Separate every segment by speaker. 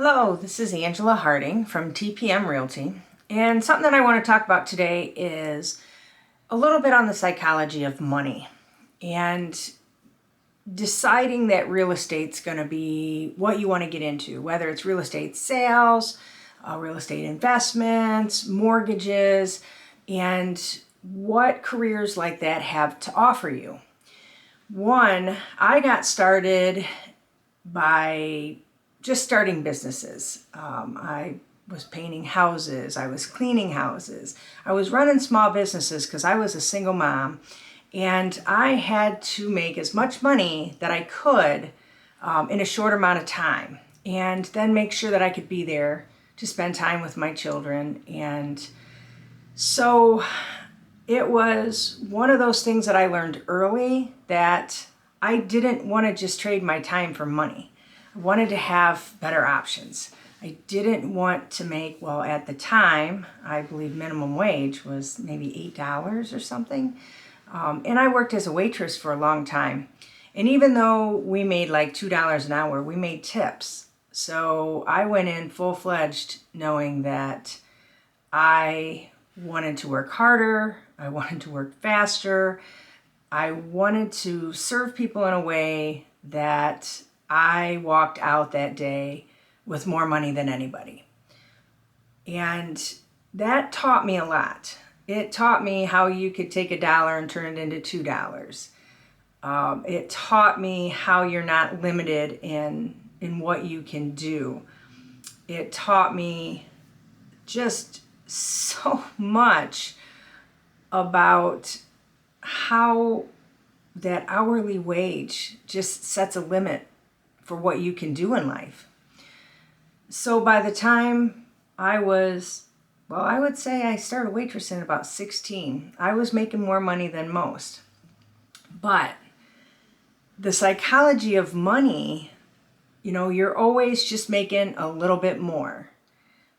Speaker 1: Hello, this is Angela Harding from TPM Realty, and something that I want to talk about today is a little bit on the psychology of money and deciding that real estate's going to be what you want to get into, whether it's real estate sales, real estate investments, mortgages, and what careers like that have to offer you. One, I got started by just starting businesses. I was painting houses, I was cleaning houses, I was running small businesses because I was a single mom, and I had to make as much money that I could in a short amount of time, and then make sure that I could be there to spend time with my children. And so it was one of those things that I learned early that I didn't want to just trade my time for money. I wanted to have better options. I didn't want to make, well, at the time, I believe minimum wage was maybe $8 or something. And I worked as a waitress for a long time. And even though we made like $2 an hour, we made tips. So I went in full-fledged knowing that I wanted to work harder, I wanted to work faster, I wanted to serve people in a way that I walked out that day with more money than anybody. And that taught me a lot. It taught me how you could take $1 and turn it into $2. It taught me how you're not limited in what you can do. It taught me just so much about how that hourly wage just sets a limit for what you can do in life. So by the time I would say I started waitressing at about 16. I was making more money than most. But the psychology of money, you're always just making a little bit more.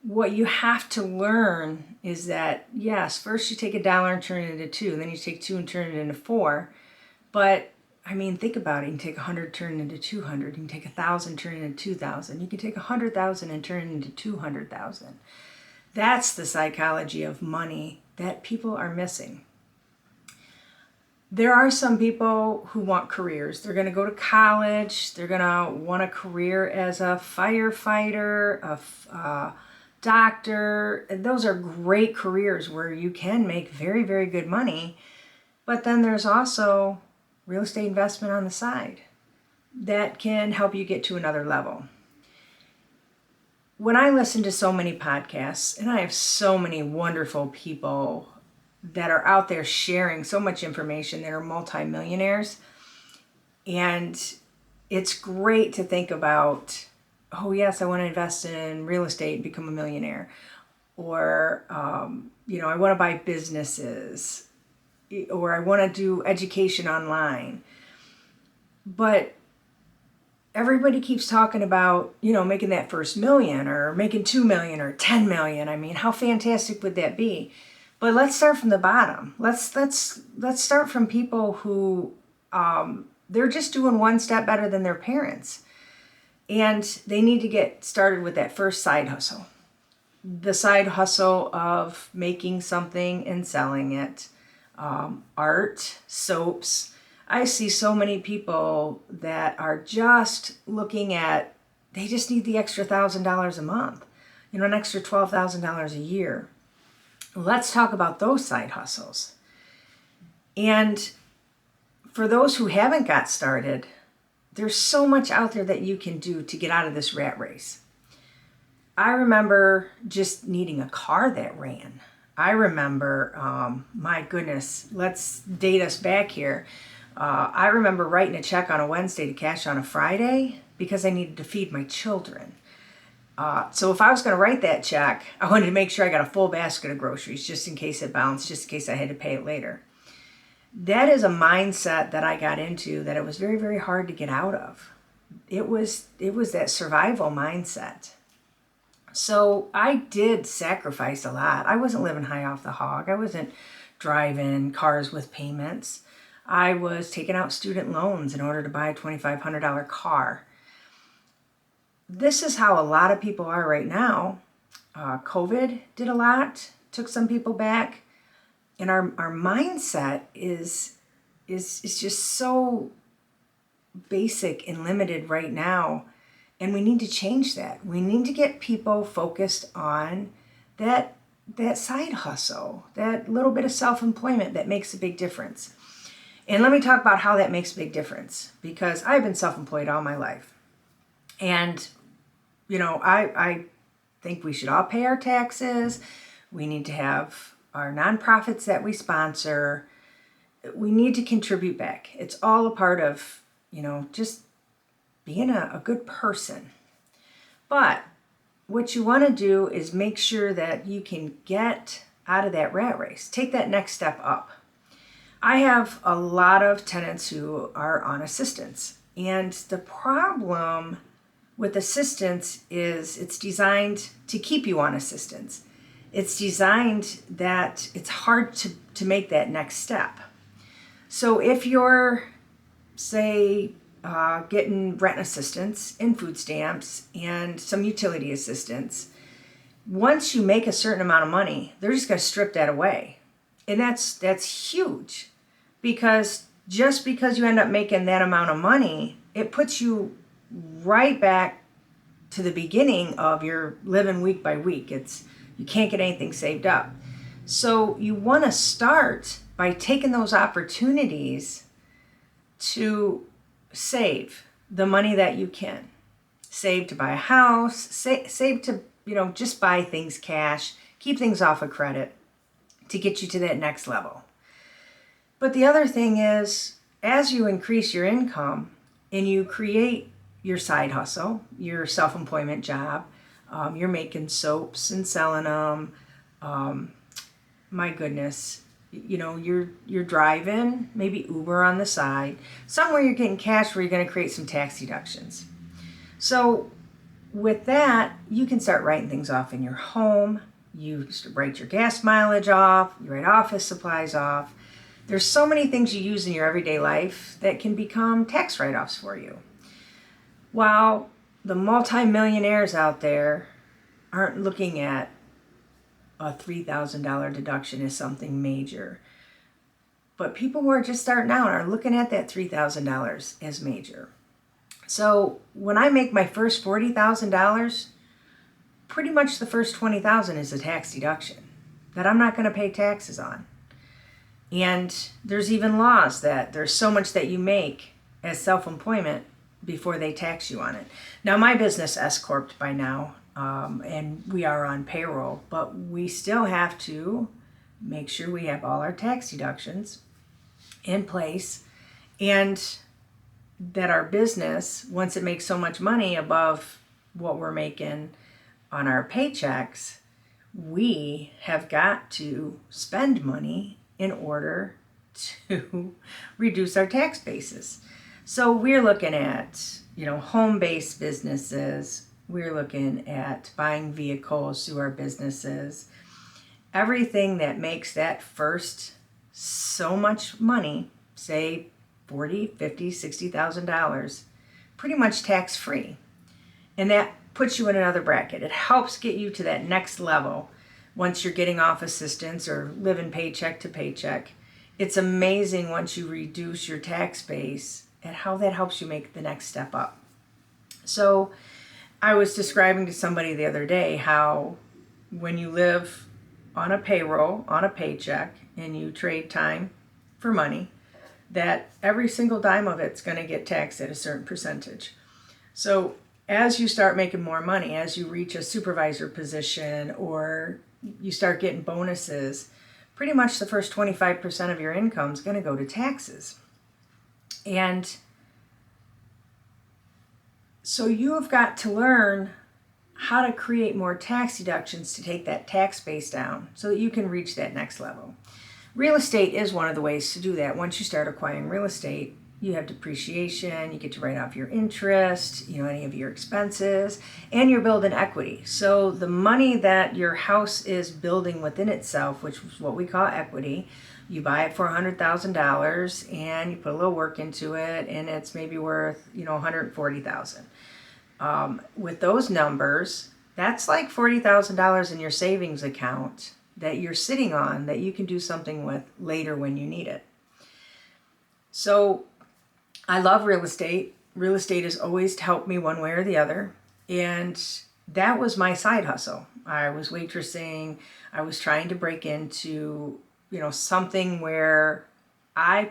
Speaker 1: What you have to learn is that, yes, first you take $1 and turn it into $2, and then you take $2 and turn it into $4. But think about it. You can take 100, turn it into 200. You can take 1,000, turn it into 2,000. You can take 100,000 and turn it into 200,000. That's the psychology of money that people are missing. There are some people who want careers. They're going to go to college. They're going to want a career as a firefighter, a doctor. Those are great careers where you can make very, very good money. But then there's also real estate investment on the side that can help you get to another level. When I listen to so many podcasts, and I have so many wonderful people that are out there sharing so much information that are multimillionaires, and it's great to think about, oh yes, I want to invest in real estate and become a millionaire, or I want to buy businesses, or I want to do education online. But everybody keeps talking about, making that first million or making 2 million or 10 million. How fantastic would that be? But let's start from the bottom. Let's start from people who they're just doing one step better than their parents. And they need to get started with that first side hustle. The side hustle of making something and selling it. Art, soaps. I see so many people that are just looking at, they just need the extra $1,000 a month, an extra $12,000 a year. Let's talk about those side hustles. And for those who haven't got started, there's so much out there that you can do to get out of this rat race. I remember just needing a car that ran. I remember, my goodness, let's date us back here. I remember writing a check on a Wednesday to cash on a Friday because I needed to feed my children. So if I was going to write that check, I wanted to make sure I got a full basket of groceries just in case it bounced, just in case I had to pay it later. That is a mindset that I got into that it was very, very hard to get out of. It was that survival mindset. So I did sacrifice a lot. I wasn't living high off the hog. I wasn't driving cars with payments. I was taking out student loans in order to buy a $2,500 car. this is how a lot of people are right now. COVID did a lot, took some people back, and our mindset is just so basic and limited right now, and we need to change that. We need to get people focused on that side hustle, that little bit of self-employment that makes a big difference. And let me talk about how that makes a big difference, because I've been self-employed all my life. And, I think we should all pay our taxes. We need to have our nonprofits that we sponsor. We need to contribute back. It's all a part of, just being a good person. But what you want to do is make sure that you can get out of that rat race. Take that next step up. I have a lot of tenants who are on assistance. And the problem with assistance is it's designed to keep you on assistance. It's designed that it's hard to make that next step. So if you're, say, getting rent assistance and food stamps and some utility assistance, once you make a certain amount of money, they're just going to strip that away. And that's huge, because just because you end up making that amount of money, it puts you right back to the beginning of your living week by week. You can't get anything saved up. So you want to start by taking those opportunities to save the money that you can. Save to buy a house, save to, just buy things cash, keep things off of credit to get you to that next level. But the other thing is, as you increase your income and you create your side hustle, your self-employment job, you're making soaps and selling them. My goodness, you're driving, maybe Uber on the side, somewhere you're getting cash where you're going to create some tax deductions. So with that, you can start writing things off in your home. You write your gas mileage off, you write office supplies off. There's so many things you use in your everyday life that can become tax write-offs for you. While the multimillionaires out there aren't looking at a $3,000 deduction as something major, but people who are just starting out are looking at that $3,000 as major. So when I make my first $40,000, pretty much the first $20,000 is a tax deduction that I'm not going to pay taxes on. And there's even laws that there's so much that you make as self-employment before they tax you on it. Now, my business S-corped by now, and we are on payroll, but we still have to make sure we have all our tax deductions in place, and that our business, once it makes so much money above what we're making on our paychecks, we have got to spend money in order to reduce our tax basis. So we're looking at, home-based businesses. We're looking at buying vehicles through our businesses. Everything that makes that first so much money, say $40,000, $50,000, $60,000, pretty much tax-free. And that puts you in another bracket. It helps get you to that next level once you're getting off assistance or living paycheck to paycheck. It's amazing once you reduce your tax base and how that helps you make the next step up. So I was describing to somebody the other day how when you live on a payroll, on a paycheck, and you trade time for money, that every single dime of it's going to get taxed at a certain percentage. So as you start making more money, as you reach a supervisor position or you start getting bonuses, pretty much the first 25% of your income is going to go to taxes. And so you have got to learn how to create more tax deductions to take that tax base down so that you can reach that next level. Real estate is one of the ways to do that. Once you start acquiring real estate, you have depreciation, you get to write off your interest, any of your expenses, and you're building equity. So the money that your house is building within itself, which is what we call equity, you buy it for $100,000 and you put a little work into it and it's maybe worth, $140,000. With those numbers, that's like $40,000 in your savings account that you're sitting on that you can do something with later when you need it. So I love real estate. Real estate has always helped me one way or the other. And that was my side hustle. I was waitressing. I was trying to break into, something where I